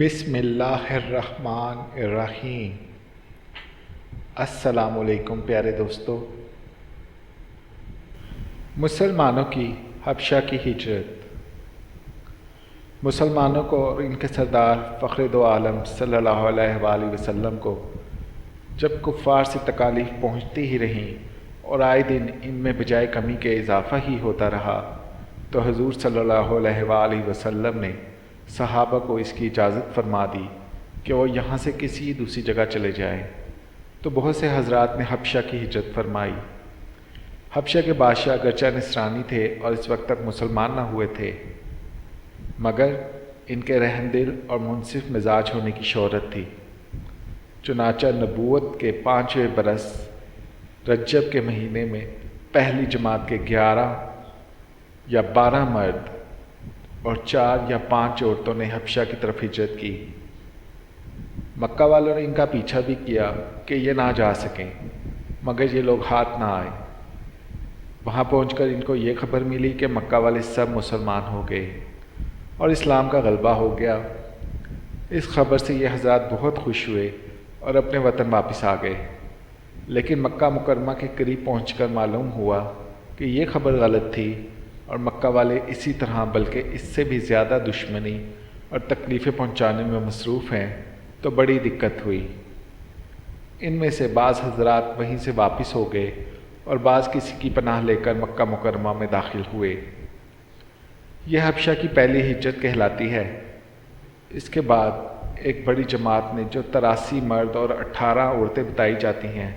بسم اللہ الرحمن الرحیم۔ السلام علیکم پیارے دوستو۔ مسلمانوں کی حبشہ کی ہجرت۔ مسلمانوں کو اور ان کے سردار فخر دو عالم صلی اللہ علیہ وآلہ وسلم کو جب کفار سے تکالیف پہنچتی ہی رہیں اور آئے دن ان میں بجائے کمی کے اضافہ ہی ہوتا رہا، تو حضور صلی اللہ علیہ وآلہ وسلم نے صحابہ کو اس کی اجازت فرما دی کہ وہ یہاں سے کسی دوسری جگہ چلے جائیں، تو بہت سے حضرات نے حبشہ کی ہجرت فرمائی۔ حبشہ کے بادشاہ اگرچہ نصرانی تھے اور اس وقت تک مسلمان نہ ہوئے تھے، مگر ان کے رحم دل اور منصف مزاج ہونے کی شہرت تھی۔ چنانچہ نبوت کے 5ویں برس رجب کے مہینے میں پہلی جماعت کے 11 یا 12 مرد اور 4 یا 5 عورتوں نے حبشہ کی طرف ہجرت کی۔ مکہ والوں نے ان کا پیچھا بھی کیا کہ یہ نہ جا سکیں، مگر یہ لوگ ہاتھ نہ آئے۔ وہاں پہنچ کر ان کو یہ خبر ملی کہ مکہ والے سب مسلمان ہو گئے اور اسلام کا غلبہ ہو گیا۔ اس خبر سے یہ حضرات بہت خوش ہوئے اور اپنے وطن واپس آ گئے، لیکن مکہ مکرمہ کے قریب پہنچ کر معلوم ہوا کہ یہ خبر غلط تھی اور مکہ والے اسی طرح بلکہ اس سے بھی زیادہ دشمنی اور تکلیفیں پہنچانے میں مصروف ہیں، تو بڑی دقت ہوئی۔ ان میں سے بعض حضرات وہیں سے واپس ہو گئے اور بعض کسی کی پناہ لے کر مکہ مکرمہ میں داخل ہوئے۔ یہ حبشہ کی پہلی ہجرت کہلاتی ہے۔ اس کے بعد ایک بڑی جماعت نے جو 83 مرد اور 18 عورتیں بتائی جاتی ہیں،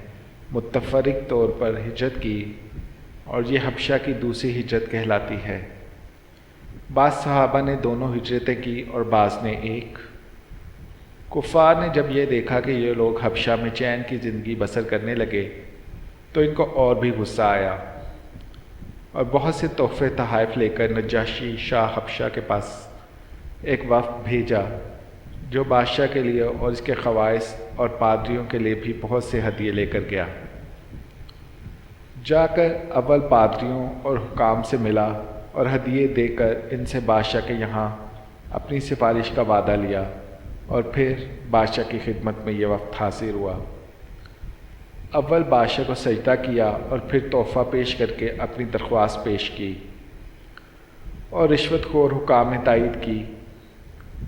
متفرق طور پر ہجرت کی، اور یہ حبشہ کی دوسری ہجرت کہلاتی ہے۔ بعض صحابہ نے دونوں ہجرتیں کی اور بعض نے ایک۔ کفار نے جب یہ دیکھا کہ یہ لوگ حبشہ میں چین کی زندگی بسر کرنے لگے، تو ان کو اور بھی غصہ آیا اور بہت سے تحفے تحائف لے کر نجاشی شاہ حبشہ کے پاس ایک وفد بھیجا، جو بادشاہ کے لیے اور اس کے خواص اور پادریوں کے لیے بھی بہت سے ہدیے لے کر گیا۔ جا کر اول پادریوں اور حکام سے ملا اور ہدیے دے کر ان سے بادشاہ کے یہاں اپنی سفارش کا وعدہ لیا، اور پھر بادشاہ کی خدمت میں یہ وفد حاضر ہوا۔ اول بادشاہ کو سجدہ کیا اور پھر تحفہ پیش کر کے اپنی درخواست پیش کی، اور رشوت خور حکام نے تائید کی۔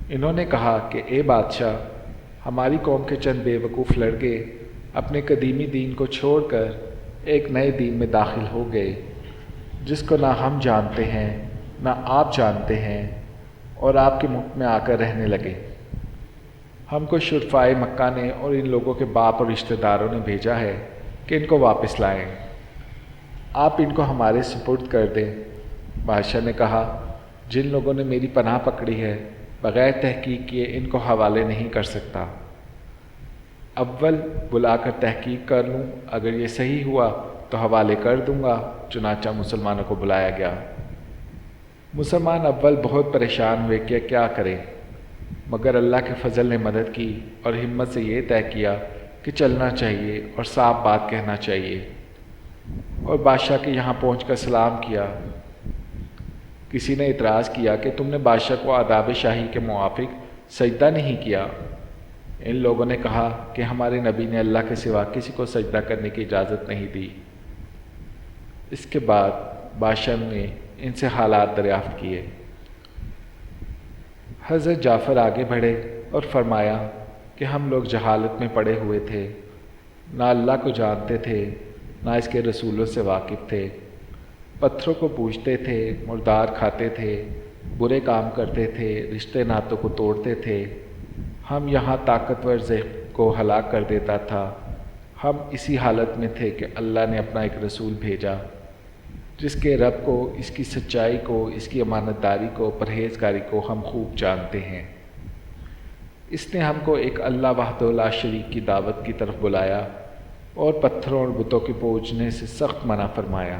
انہوں نے کہا کہ اے بادشاہ، ہماری قوم کے چند بے وقوف لڑکے اپنے قدیمی دین کو چھوڑ کر ایک نئے دین میں داخل ہو گئے، جس کو نہ ہم جانتے ہیں نہ آپ جانتے ہیں، اور آپ کے ملک میں آ کر رہنے لگے۔ ہم کو شرفائے مکہ نے اور ان لوگوں کے باپ اور رشتہ داروں نے بھیجا ہے کہ ان کو واپس لائیں، آپ ان کو ہمارے سپرد کر دیں۔ بادشاہ نے کہا، جن لوگوں نے میری پناہ پکڑی ہے، بغیر تحقیق کیے ان کو حوالے نہیں کر سکتا۔ اول بلا کر تحقیق کر لوں، اگر یہ صحیح ہوا تو حوالے کر دوں گا۔ چنانچہ مسلمانوں کو بلایا گیا۔ مسلمان اول بہت پریشان ہوئے کہ کیا کریں، مگر اللہ کے فضل نے مدد کی اور ہمت سے یہ طے کیا کہ چلنا چاہیے اور صاف بات کہنا چاہیے، اور بادشاہ کے یہاں پہنچ کر سلام کیا۔ کسی نے اعتراض کیا کہ تم نے بادشاہ کو آداب شاہی کے موافق سجدہ نہیں کیا۔ ان لوگوں نے کہا کہ ہمارے نبی نے اللہ کے سوا کسی کو سجدہ کرنے کی اجازت نہیں دی۔ اس کے بعد بادشاہ نے ان سے حالات دریافت کیے۔ حضرت جعفر آگے بڑھے اور فرمایا کہ ہم لوگ جہالت میں پڑے ہوئے تھے، نہ اللہ کو جانتے تھے نہ اس کے رسولوں سے واقف تھے، پتھروں کو پوجتے تھے، مردار کھاتے تھے، برے کام کرتے تھے، رشتے ناتوں کو توڑتے تھے۔ ہم یہاں طاقتور ذئب کو ہلاک کر دیتا تھا۔ ہم اسی حالت میں تھے کہ اللہ نے اپنا ایک رسول بھیجا، جس کے رب کو، اس کی سچائی کو، اس کی امانت داری کو، پرہیزگاری کو ہم خوب جانتے ہیں۔ اس نے ہم کو ایک اللہ وحدہ لا شریک کی دعوت کی طرف بلایا اور پتھروں اور بتوں کے پوجنے سے سخت منع فرمایا۔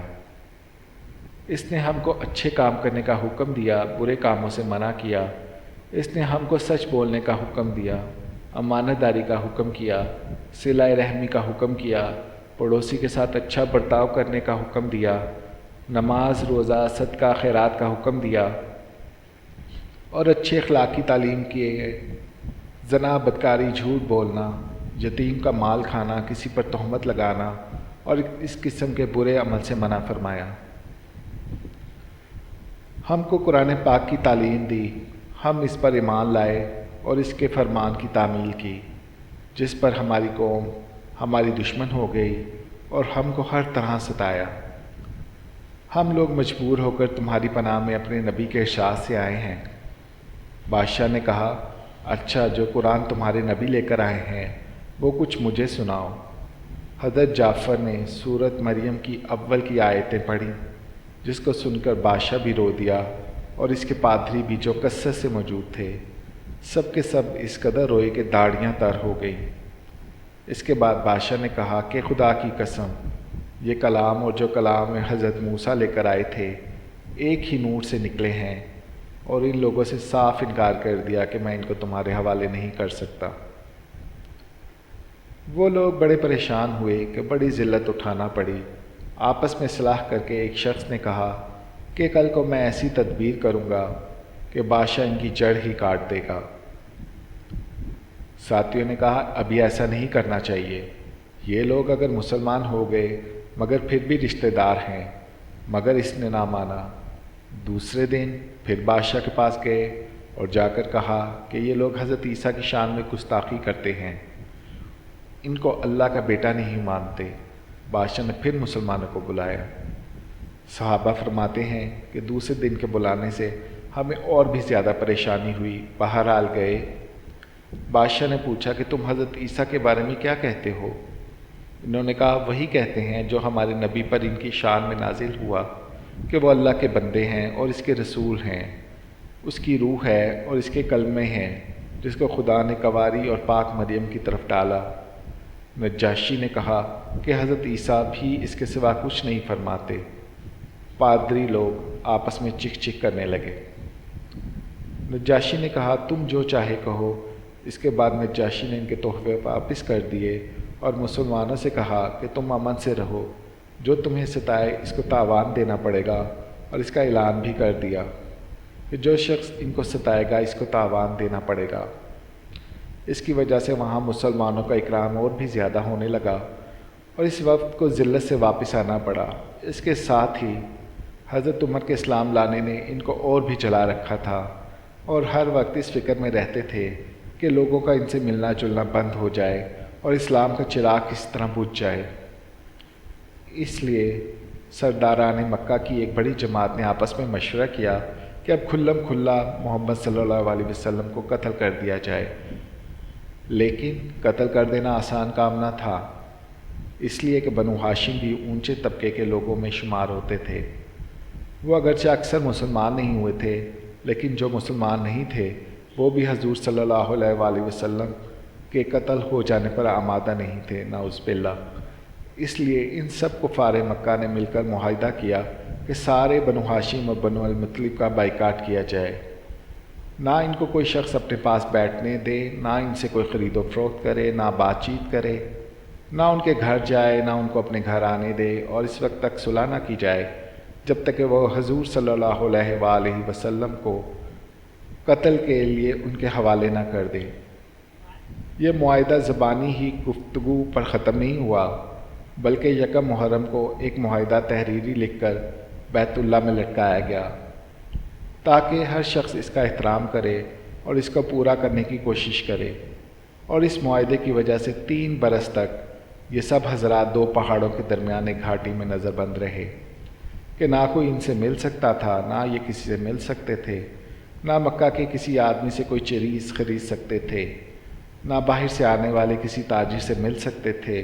اس نے ہم کو اچھے کام کرنے کا حکم دیا، برے کاموں سے منع کیا۔ اس نے ہم کو سچ بولنے کا حکم دیا، امانت داری کا حکم کیا، صلہ رحمی کا حکم کیا، پڑوسی کے ساتھ اچھا برتاؤ کرنے کا حکم دیا، نماز، روزہ، صدقہ، خیرات کا حکم دیا، اور اچھے اخلاق کی تعلیم کیے گئے۔ زنا، بدکاری، جھوٹ بولنا، یتیم کا مال کھانا، کسی پر تہمت لگانا اور اس قسم کے برے عمل سے منع فرمایا۔ ہم کو قرآن پاک کی تعلیم دی، ہم اس پر ایمان لائے اور اس کے فرمان کی تعمیل کی، جس پر ہماری قوم ہماری دشمن ہو گئی اور ہم کو ہر طرح ستایا۔ ہم لوگ مجبور ہو کر تمہاری پناہ میں اپنے نبی کے ارشاد سے آئے ہیں۔ بادشاہ نے کہا، اچھا، جو قرآن تمہارے نبی لے کر آئے ہیں وہ کچھ مجھے سناؤ۔ حضرت جعفر نے سورۃ مریم کی اول کی آیتیں پڑھی، جس کو سن کر بادشاہ بھی رو دیا اور اس کے پادری بھی جو کثرت سے موجود تھے، سب کے سب اس قدر روئے کہ داڑھیاں تر ہو گئیں۔ اس کے بعد بادشاہ نے کہا کہ خدا کی قسم، یہ کلام اور جو کلام میں حضرت موسیٰ لے کر آئے تھے ایک ہی نور سے نکلے ہیں، اور ان لوگوں سے صاف انکار کر دیا کہ میں ان کو تمہارے حوالے نہیں کر سکتا۔ وہ لوگ بڑے پریشان ہوئے کہ بڑی ذلت اٹھانا پڑی۔ آپس میں صلاح کر کے ایک شخص نے کہا کہ کل کو میں ایسی تدبیر کروں گا کہ بادشاہ ان کی جڑ ہی کاٹ دے گا۔ ساتھیوں نے کہا، ابھی ایسا نہیں کرنا چاہیے، یہ لوگ اگر مسلمان ہو گئے مگر پھر بھی رشتہ دار ہیں، مگر اس نے نہ مانا۔ دوسرے دن پھر بادشاہ کے پاس گئے اور جا کر کہا کہ یہ لوگ حضرت عیسیٰ کی شان میں گستاخی کرتے ہیں، ان کو اللہ کا بیٹا نہیں مانتے۔ بادشاہ نے پھر مسلمانوں کو بلایا۔ صحابہ فرماتے ہیں کہ دوسرے دن کے بلانے سے ہمیں اور بھی زیادہ پریشانی ہوئی، بہرحال گئے۔ بادشاہ نے پوچھا کہ تم حضرت عیسیٰ کے بارے میں کیا کہتے ہو؟ انہوں نے کہا، وہی کہتے ہیں جو ہمارے نبی پر ان کی شان میں نازل ہوا کہ وہ اللہ کے بندے ہیں اور اس کے رسول ہیں، اس کی روح ہے اور اس کے کلمے ہیں، جس کو خدا نے کنواری اور پاک مریم کی طرف ڈالا۔ نجاشی نے کہا کہ حضرت عیسیٰ بھی اس کے سوا کچھ نہیں فرماتے۔ پادری لوگ آپس میں چکھ چکھ کرنے لگے۔ نجاشی نے کہا، تم جو چاہے کہو۔ اس کے بعد نجاشی نے ان کے تحفے واپس کر دیے اور مسلمانوں سے کہا کہ تم امن سے رہو، جو تمہیں ستائے اس کو تاوان دینا پڑے گا، اور اس کا اعلان بھی کر دیا کہ جو شخص ان کو ستائے گا اس کو تاوان دینا پڑے گا۔ اس کی وجہ سے وہاں مسلمانوں کا اکرام اور بھی زیادہ ہونے لگا اور اس وقت کو ذلت سے واپس آنا پڑا۔ اس کے ساتھ ہی حضرت عمر کے اسلام لانے نے ان کو اور بھی جلا رکھا تھا اور ہر وقت اس فکر میں رہتے تھے کہ لوگوں کا ان سے ملنا جلنا بند ہو جائے اور اسلام کا چراغ کس طرح بجھ جائے۔ اس لیے سرداران مکہ کی ایک بڑی جماعت نے آپس میں مشورہ کیا کہ اب کھلم کھلا محمد صلی اللہ علیہ وسلم کو قتل کر دیا جائے۔ لیکن قتل کر دینا آسان کام نہ تھا، اس لیے کہ بنو ہاشم بھی اونچے طبقے کے لوگوں میں شمار ہوتے تھے۔ وہ اگرچہ اکثر مسلمان نہیں ہوئے تھے، لیکن جو مسلمان نہیں تھے وہ بھی حضور صلی اللہ علیہ وآلہ وسلم کے قتل ہو جانے پر آمادہ نہیں تھے، نعوذ باللہ۔ اس لیے ان سب کفار مکہ نے مل کر معاہدہ کیا کہ سارے بنو ہاشم اور بنو المطلب کا بائیکاٹ کیا جائے، نہ ان کو کوئی شخص اپنے پاس بیٹھنے دے، نہ ان سے کوئی خرید و فروخت کرے، نہ بات چیت کرے، نہ ان کے گھر جائے، نہ ان کو اپنے گھر آنے دے، اور اس وقت تک صلح نہ کی جائے جب تک کہ وہ حضور صلی اللہ علیہ وآلہ وسلم کو قتل کے لیے ان کے حوالے نہ کر دے۔ یہ معاہدہ زبانی ہی گفتگو پر ختم نہیں ہوا، بلکہ یکم محرم کو ایک معاہدہ تحریری لکھ کر بیت اللہ میں لٹکایا گیا تاکہ ہر شخص اس کا احترام کرے اور اس کو پورا کرنے کی کوشش کرے۔ اور اس معاہدے کی وجہ سے 3 برس تک یہ سب حضرات 2 پہاڑوں کے درمیان ایک گھاٹی میں نظر بند رہے کہ نہ کوئی ان سے مل سکتا تھا، نہ یہ کسی سے مل سکتے تھے، نہ مکہ کے کسی آدمی سے کوئی چیز خرید سکتے تھے، نہ باہر سے آنے والے کسی تاجر سے مل سکتے تھے۔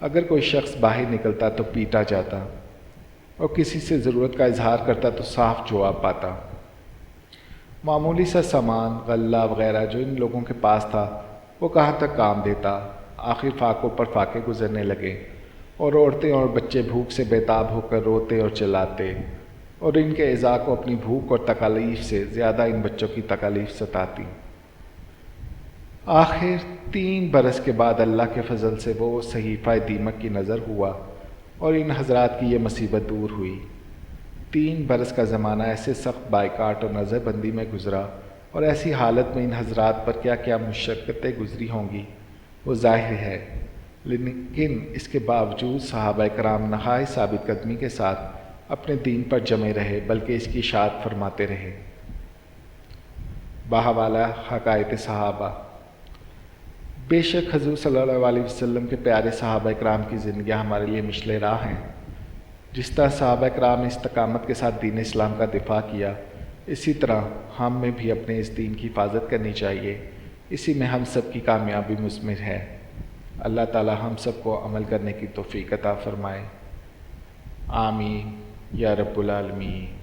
اگر کوئی شخص باہر نکلتا تو پیٹا جاتا اور کسی سے ضرورت کا اظہار کرتا تو صاف جواب پاتا۔ معمولی سا سامان، غلہ وغیرہ جو ان لوگوں کے پاس تھا وہ کہاں تک کام دیتا۔ آخر فاقوں پر فاقے گزرنے لگے اور عورتیں اور بچے بھوک سے بیتاب ہو کر روتے اور چلاتے، اور ان کے اعضاء کو اپنی بھوک اور تکالیف سے زیادہ ان بچوں کی تکالیف ستاتی۔ آخر 3 برس کے بعد اللہ کے فضل سے وہ صحیفہ دیمک کی نظر ہوا اور ان حضرات کی یہ مصیبت دور ہوئی۔ 3 برس کا زمانہ ایسے سخت بائیکاٹ اور نظر بندی میں گزرا اور ایسی حالت میں ان حضرات پر کیا کیا مشقتیں گزری ہوں گی وہ ظاہر ہے، لیکن اس کے باوجود صحابہ کرام نہایت ثابت قدمی کے ساتھ اپنے دین پر جمے رہے، بلکہ اس کی اشاعت فرماتے رہے۔ باہوالا حقائق صحابہ۔ بے شک حضور صلی اللہ علیہ وسلم کے پیارے صحابہ کرام کی زندگیاں ہمارے لیے مشعل راہ ہیں۔ جس طرح صحابہ کرام نے استقامت کے ساتھ دین اسلام کا دفاع کیا، اسی طرح ہم میں بھی اپنے اس دین کی حفاظت کرنی چاہیے۔ اسی میں ہم سب کی کامیابی مضمر ہے۔ اللہ تعالی ہم سب کو عمل کرنے کی توفیق عطا فرمائے۔ آمین یا رب العالمین۔